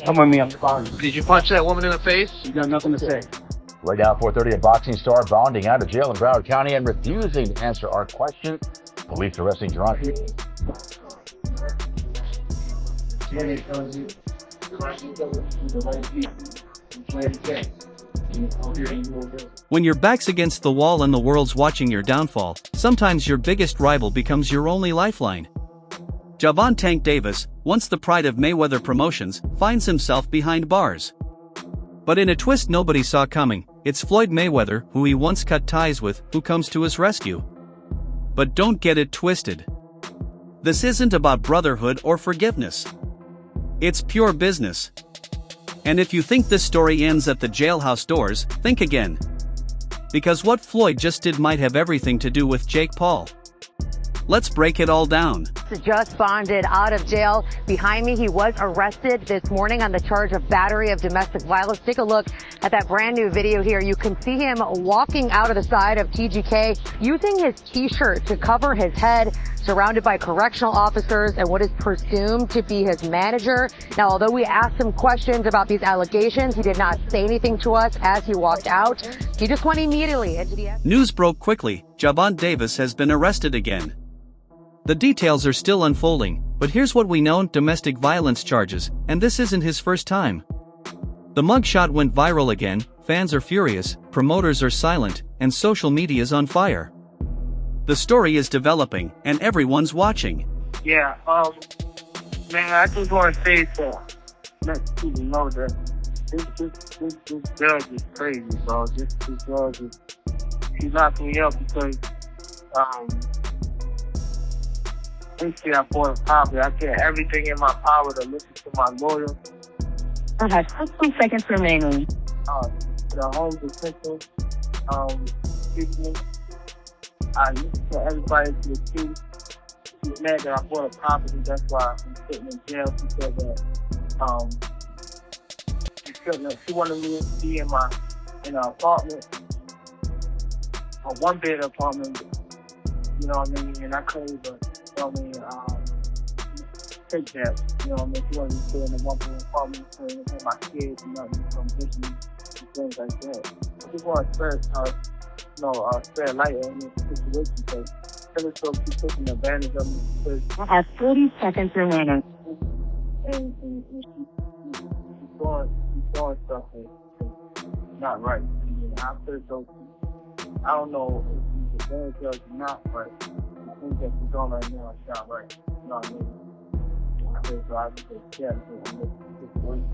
Come with me, I'm sorry. Did you punch that woman in the face? You got nothing to say. Right now, 4:30, a boxing star bonding out of jail in Broward County and refusing to answer our question. Police arresting Gervonta. When your back's against the wall and the world's watching your downfall, sometimes your biggest rival becomes your only lifeline. Gervonta Davis, once the pride of Mayweather Promotions, finds himself behind bars. But in a twist nobody saw coming, it's Floyd Mayweather, who he once cut ties with, who comes to his rescue. But don't get it twisted. This isn't about brotherhood or forgiveness. It's pure business. And if you think this story ends at the jailhouse doors, think again. Because what Floyd just did might have everything to do with Jake Paul. Let's break it all down. Just bonded out of jail. Behind me, he was arrested this morning on the charge of battery of domestic violence. Take a look at that brand new video here. You can see him walking out of the side of TGK using his t-shirt to cover his head, surrounded by correctional officers and what is presumed to be his manager. Now, although we asked him questions about these allegations, he did not say anything to us as he walked out. He just went immediately into the... News broke quickly. Gervonta Davis has been arrested again. The details are still unfolding, but here's what we know: domestic violence charges, and this isn't his first time. The mugshot went viral again, fans are furious, promoters are silent, and social media's on fire. The story is developing, and everyone's watching. Yeah, man, I just want to say so let people know that this judge is crazy, bro. This judge is, he locked me up because, basically I bought a property. I did everything in my power to listen to my lawyers. I have 60 seconds remaining. The home defense, excuse me. I listened to everybody to the truth. She's mad that I bought a property. That's why I'm sitting in jail. She said that she wanted me to be in an apartment, a one-bed apartment. You know what I mean? And I couldn't even, you know what I mean, take that. You know what I mean? She wanted me to stay in a one-bed apartment with my kids and nothing from Disney and things like that. I just want to spread light on this situation because Telescope keeps taking advantage of me. Because I have 40 seconds remaining. And she's doing stuff that's not right. And I feel so, I don't know if she's a bad judge or not, but the things that she's doing right now is not right. You know what I mean? I feel so I just get scared of this situation.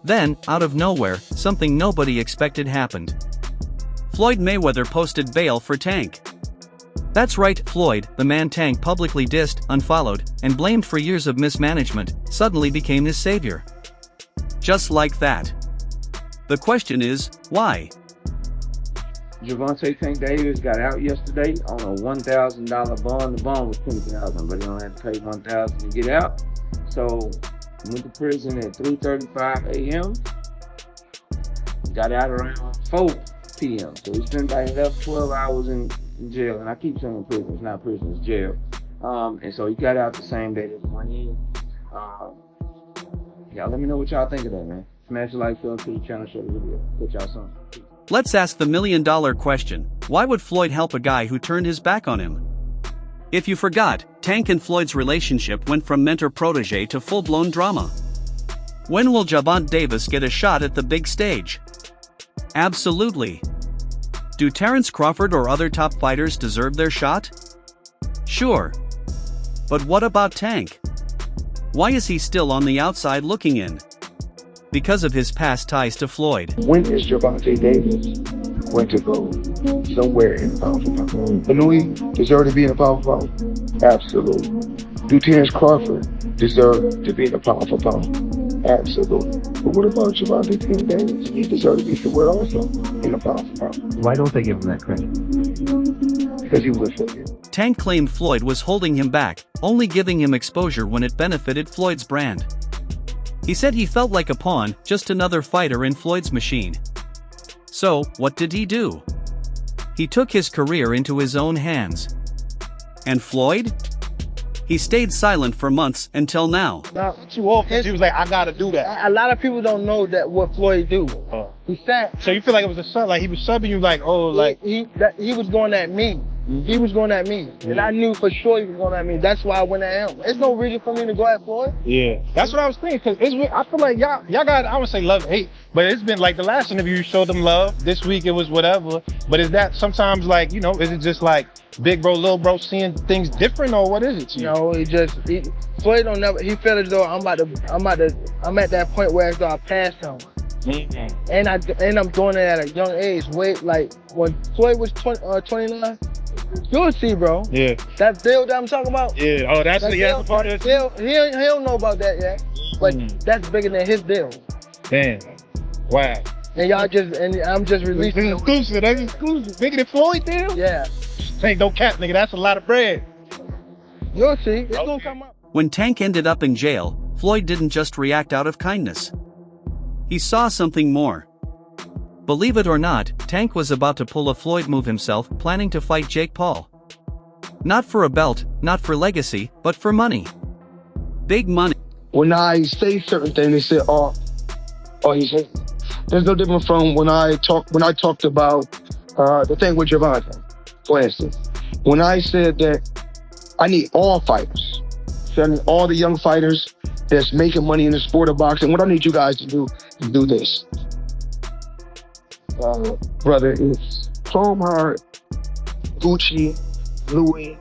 Then, out of nowhere, something nobody expected happened. Floyd Mayweather posted bail for Tank. That's right, Floyd, the man Tank publicly dissed, unfollowed, and blamed for years of mismanagement, suddenly became his savior. Just like that. The question is, why? Gervonta Davis got out yesterday on a $1,000 bond. The bond was $20,000, but he only had to pay $1,000 to get out. So, he went to prison at 3:35 a.m. Got out around 4 p.m. So he spent about 12 hours in jail. And I keep saying prison, it's not prison, it's jail. And so he got out the same day that he went in. Y'all let me know what y'all think of that, man. Smash the like button to the channel, share the video. Put y'all some. Let's ask the million-dollar question. Why would Floyd help a guy who turned his back on him? If you forgot, Tank and Floyd's relationship went from mentor-protege to full-blown drama. When will Gervonta Davis get a shot at the big stage? Absolutely. Do Terrence Crawford or other top fighters deserve their shot? Sure. But what about Tank? Why is he still on the outside looking in? Because of his past ties to Floyd. When is Gervonta Davis going to go somewhere in the powerful fight? But Louis deserve to be in the powerful fight? Absolutely. Do Terrence Crawford deserve to be in the powerful fight? Absolutely. But what about Gervonta Davis? He deserves to be somewhere also in the powerful fight. Why don't they give him that credit? Because he was affiliated. Tank claimed Floyd was holding him back, only giving him exposure when it benefited Floyd's brand. He said he felt like a pawn, just another fighter in Floyd's machine. So, what did he do? He took his career into his own hands. And Floyd? He stayed silent for months until now. Now, too often, he was like, I gotta do that. A lot of people don't know that what Floyd do. He said. So you feel like it was a sub, like he was subbing you, like, oh, like he was going at me. He was going at me, and I knew for sure he was going at me. That's why I went at him. There's no reason for me to go at Floyd. Yeah, that's what I was thinking. Cause I feel like y'all got, I would say love, hate, but it's been like the last interview you showed them love. This week it was whatever. But is that sometimes like, you know, is it just like big bro, little bro seeing things different, or what is it to you? No, Floyd don't never. He felt as though I'm at that point where as though I passed him. And I'm doing it at a young age. Wait, like when Floyd was 29, you'll see, bro. Yeah. That deal that I'm talking about. Yeah. Oh, that's the part of it. He don't know about that yet. But that's bigger than his deal. Damn. Wow. And I'm just releasing. This is exclusive. That's exclusive. Bigger than Floyd deal? Yeah. Ain't no cap, nigga. That's a lot of bread. You'll see. It's gonna come up. When Tank ended up in jail, Floyd didn't just react out of kindness. He saw something more. Believe it or not, Tank was about to pull a Floyd move himself, planning to fight Jake Paul. Not for a belt, not for legacy, but for money. Big money. When I say certain things, they say, oh, he's hating. There's no different from when I talked about the thing with Gervonta, for instance. When I said that I need all fighters, so I need all the young fighters that's making money in the sport of boxing. What I need you guys to do is do this. Brother, it's Chrome Heart, Gucci, Louis,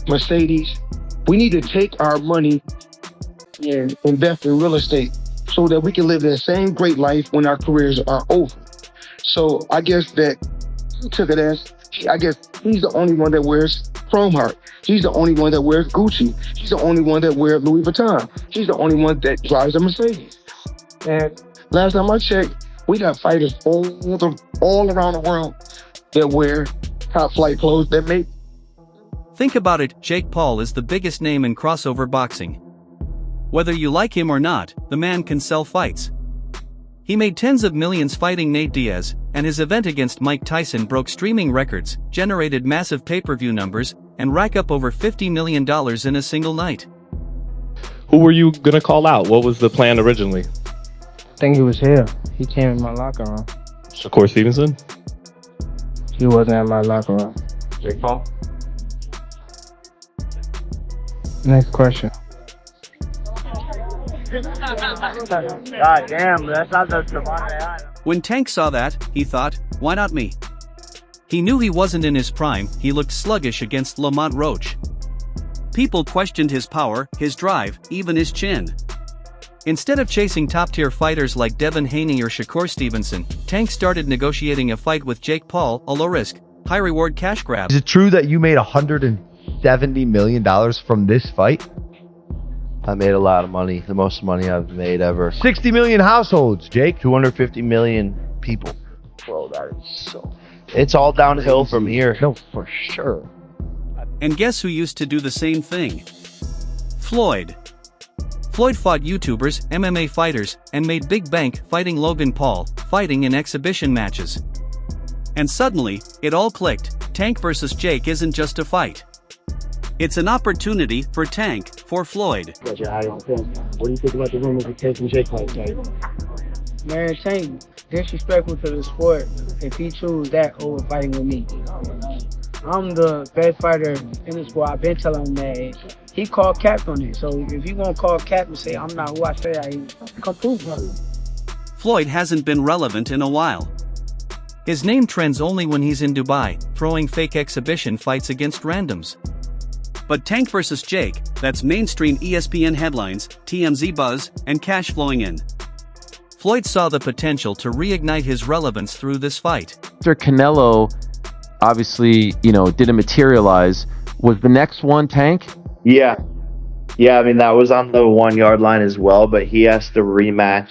Mercedes. We need to take our money and invest in real estate so that we can live the same great life when our careers are over. So I guess that he took it as, I guess he's the only one that wears Chrome Heart. He's the only one that wears Gucci. He's the only one that wears Louis Vuitton. He's the only one that drives a Mercedes. And last time I checked, we got fighters all around the world that wear top flight clothes that make. Think about it, Jake Paul is the biggest name in crossover boxing. Whether you like him or not, the man can sell fights. He made tens of millions fighting Nate Diaz, and his event against Mike Tyson broke streaming records, generated massive pay-per-view numbers, and racked up over $50 million in a single night. Who were you gonna call out? What was the plan originally? I think he was here. He came in my locker room. Shakur Stevenson? He wasn't in my locker room. Jake Paul? Next question. God damn, that's not the Gervonta. When Tank saw that, he thought, why not me? He knew he wasn't in his prime, he looked sluggish against Lamont Roach. People questioned his power, his drive, even his chin. Instead of chasing top-tier fighters like Devin Haney or Shakur Stevenson, Tank started negotiating a fight with Jake Paul, a low-risk, high-reward cash grab. Is it true that you made $170 million from this fight? I made a lot of money, the most money I've made ever. 60 million households, Jake. 250 million people. Bro, that is so... It's all downhill from here. No, for sure. And guess who used to do the same thing? Floyd. Floyd fought YouTubers, MMA fighters, and made big bank fighting Logan Paul, fighting in exhibition matches. And suddenly, it all clicked. Tank versus Jake isn't just a fight. It's an opportunity for Tank, for Floyd. What do you think about the rumors of taking Jake like Man, Tank, disrespectful to the sport if he chooses that over fighting with me. I'm the best fighter in the sport. I've been telling him that. He called cap on it. So if you gonna call cap and say I'm not who I say I am, come prove it. Floyd hasn't been relevant in a while. His name trends only when he's in Dubai, throwing fake exhibition fights against randoms. But Tank versus Jake, that's mainstream ESPN headlines, TMZ buzz, and cash flowing in. Floyd saw the potential to reignite his relevance through this fight. After Canelo, obviously, didn't materialize, was the next one Tank? Yeah. I mean, that was on the 1 yard line as well, but he has to rematch,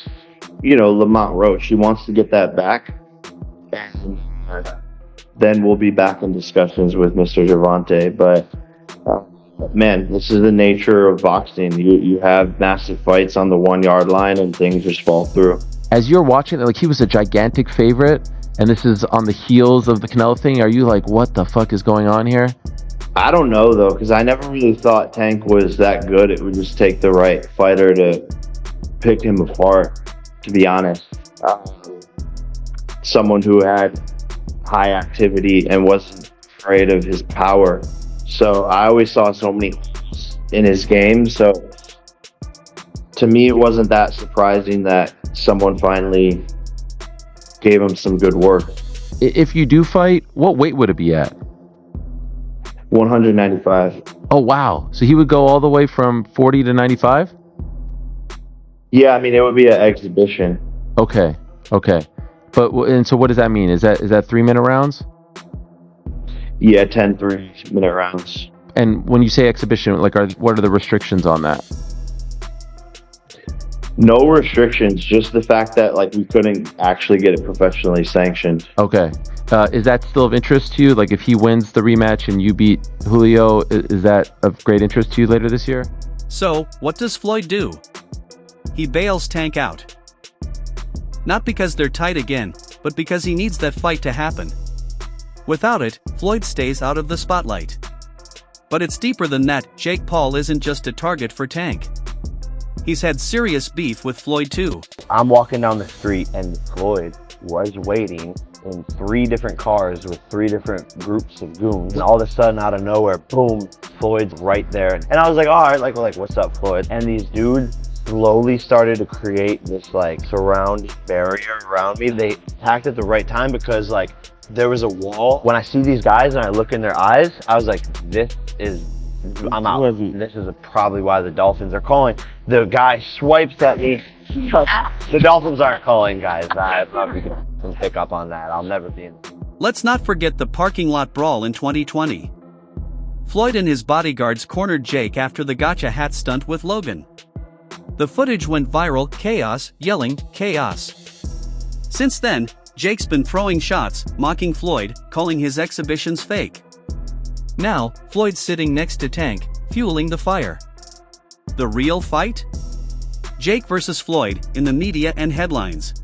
Lamont Roach. He wants to get that back. And then we'll be back in discussions with Mr. Gervonta. But, man, this is the nature of boxing. You have massive fights on the 1 yard line and things just fall through. As you're watching it, he was a gigantic favorite, and this is on the heels of the Canelo thing. Are you like, what the fuck is going on here? I don't know though, because I never really thought Tank was that good. It would just take the right fighter to pick him apart, to be honest. Someone who had high activity and wasn't afraid of his power. So I always saw so many holes in his game. So to me, it wasn't that surprising that someone finally gave him some good work. If you do fight, what weight would it be at? 195. Oh, wow. So he would go all the way from 40 to 95? Yeah, I mean, it would be an exhibition. Okay. And so what does that mean? Is that 3-minute rounds? Yeah, 10 3-minute rounds. And when you say exhibition, like, what are the restrictions on that? No restrictions, just the fact that like we couldn't actually get it professionally sanctioned. Okay. Is that still of interest to you? Like, if he wins the rematch and you beat Julio, is that of great interest to you later this year? So, what does Floyd do? He bails Tank out. Not because they're tight again, but because he needs that fight to happen. Without it, Floyd stays out of the spotlight. But it's deeper than that. Jake Paul isn't just a target for Tank. He's had serious beef with Floyd too. I'm walking down the street and Floyd was waiting in 3 different cars with 3 different groups of goons. And all of a sudden, out of nowhere, boom, Floyd's right there. And I was like, all right, like what's up, Floyd? And these dudes slowly started to create this like surrounding barrier around me. They attacked at the right time because like there was a wall. When I see these guys and I look in their eyes, I was like, I'm out. This is probably why the Dolphins are calling. The guy swipes at me. The Dolphins aren't calling, guys. I probably can pick up on that. I'll never be in. Let's not forget the parking lot brawl in 2020. Floyd and his bodyguards cornered Jake after the gotcha hat stunt with Logan. The footage went viral, chaos, yelling, chaos. Since then, Jake's been throwing shots, mocking Floyd, calling his exhibitions fake. Now, Floyd's sitting next to Tank, fueling the fire. The real fight? Jake versus Floyd, in the media and headlines.